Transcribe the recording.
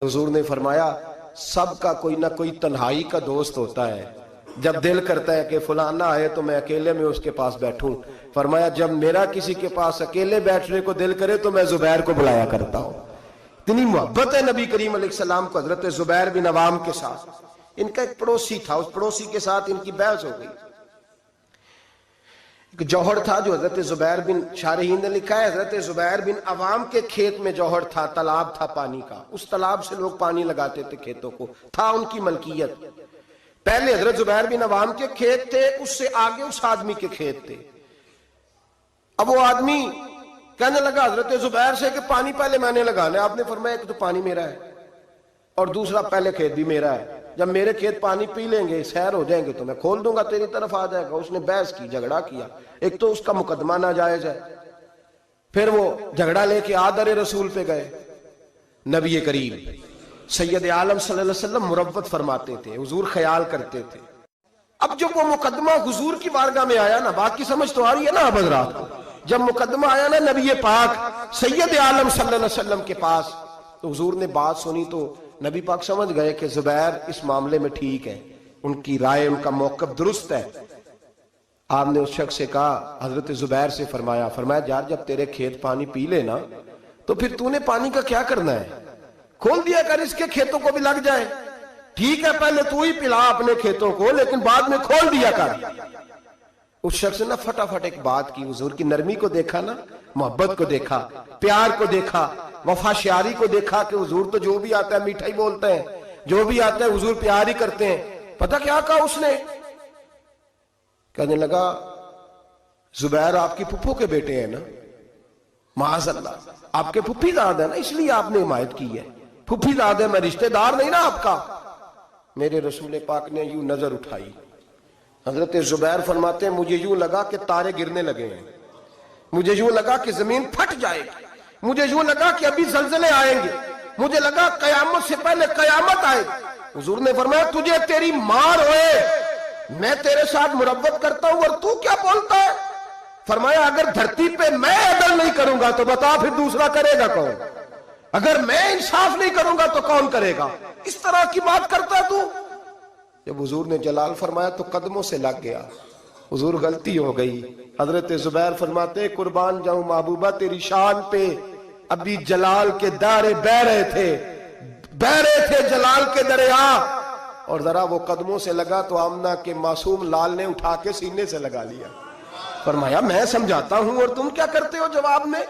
حضور نے فرمایا سب کا کوئی نہ کوئی تنہائی کا دوست ہوتا ہے، جب دل کرتا ہے کہ فلان نہ آئے تو میں اکیلے میں اس کے پاس بیٹھوں، فرمایا جب میرا کسی کے پاس اکیلے بیٹھنے کو دل کرے تو میں زبیر کو بلایا کرتا ہوں۔ اتنی محبت ہے نبی کریم علیہ السلام کو حضرت زبیر بن عوام کے ساتھ۔ ان کا ایک پڑوسی تھا، اس پڑوسی کے ساتھ ان کی بحث ہو گئی۔ ایک جوہر تھا جو حضرت زبیر بن، شارحین نے لکھا ہے حضرت زبیر بن عوام کے کھیت میں جوہر تھا، تالاب تھا پانی کا، اس تالاب سے لوگ پانی لگاتے تھے کھیتوں کو، تھا ان کی ملکیت۔ پہلے حضرت زبیر بن عوام کے کھیت تھے، اس سے آگے اس آدمی کے کھیت تھے۔ اب وہ آدمی کہنے لگا حضرت زبیر سے کہ پانی پہلے میں نے لگانا ہے۔ آپ نے فرمایا کہ تو پانی میرا ہے اور دوسرا پہلے کھیت بھی میرا ہے، جب میرے کھیت پانی پی لیں گے سیر ہو جائیں گے تو میں کھول دوں گا، تیری طرف آ جائے گا۔ اس نے بحث کی، جھگڑا کیا، ایک تو اس کا مقدمہ ناجائز ہے، پھر وہ جھگڑا لے کے آدر رسول پہ گئے۔ نبی کریم سید عالم صلی اللہ علیہ وسلم مروت فرماتے تھے، حضور خیال کرتے تھے۔ اب جب وہ مقدمہ حضور کی بارگاہ میں آیا نا، بات کی سمجھ تو آ رہی ہے نا اب حضرات کو، جب مقدمہ آیا نا نبی پاک سید عالم صلی اللہ علیہ وسلم کے پاس، تو حضور نے بات سنی تو نبی پاک سمجھ گئے کہ زبیر اس معاملے میں ٹھیک ہے، ان کی رائے، ان کا موقف درست ہے۔ آپ نے اس شخص سے کہا، حضرت زبیر سے فرمایا یار جب تیرے کھیت پانی پی لے نا تو پھر تو نے پانی کا کیا کرنا ہے، کھول دیا کر، اس کے کھیتوں کو بھی لگ جائے۔ ٹھیک ہے پہلے تو ہی پلا اپنے کھیتوں کو، لیکن بعد میں کھول دیا کر۔ اس شخص نے فٹافٹ ایک بات کی، حضور کی نرمی کو دیکھا نا، محبت کو دیکھا، پیار کو دیکھا، وفا شیاری کو دیکھا کہ حضور تو جو بھی آتا ہے میٹھا ہی بولتے ہیں، جو بھی آتا ہے حضور پیار ہی کرتے ہیں۔ پتہ کیا کہا اس نے؟ کہنے لگا زبیر آپ کی پھپھو کے بیٹے ہیں نا، معاذ اللہ، آپ کے پھپھی داد ہے نا، اس لیے آپ نے حمایت کی ہے۔ پھپھی داد ہے، میں رشتہ دار نہیں نا آپ کا۔ میرے رسول پاک نے یوں نظر اٹھائی، حضرت زبیر فرماتے ہیں مجھے یوں لگا کہ تارے گرنے لگے ہیں، مجھے یوں لگا کہ زمین پھٹ جائے گی، مجھے یوں لگا کہ ابھی زلزلے آئیں گے، مجھے لگا قیامت سے پہلے قیامت آئے گی۔ حضور نے فرمایا تجھے تیری مار ہوئے، میں تیرے ساتھ مروت کرتا ہوں اور تو کیا بولتا ہے؟ فرمایا اگر دھرتی پہ میں عدل نہیں کروں گا تو بتا پھر دوسرا کرے گا کون؟ اگر میں انصاف نہیں کروں گا تو کون کرے گا؟ اس طرح کی بات کرتا ہے تو؟ جب حضور نے جلال فرمایا تو قدموں سے لگ گیا، حضور غلطی ہو گئی۔ حضرت زبیر فرماتے قربان جاؤں محبوبہ تیری شان پہ، ابھی جلال کے دارے بہ رہے تھے جلال کے دریا، اور ذرا وہ قدموں سے لگا تو آمنہ کے معصوم لال نے اٹھا کے سینے سے لگا لیا۔ فرمایا میں سمجھاتا ہوں اور تم کیا کرتے ہو جواب میں؟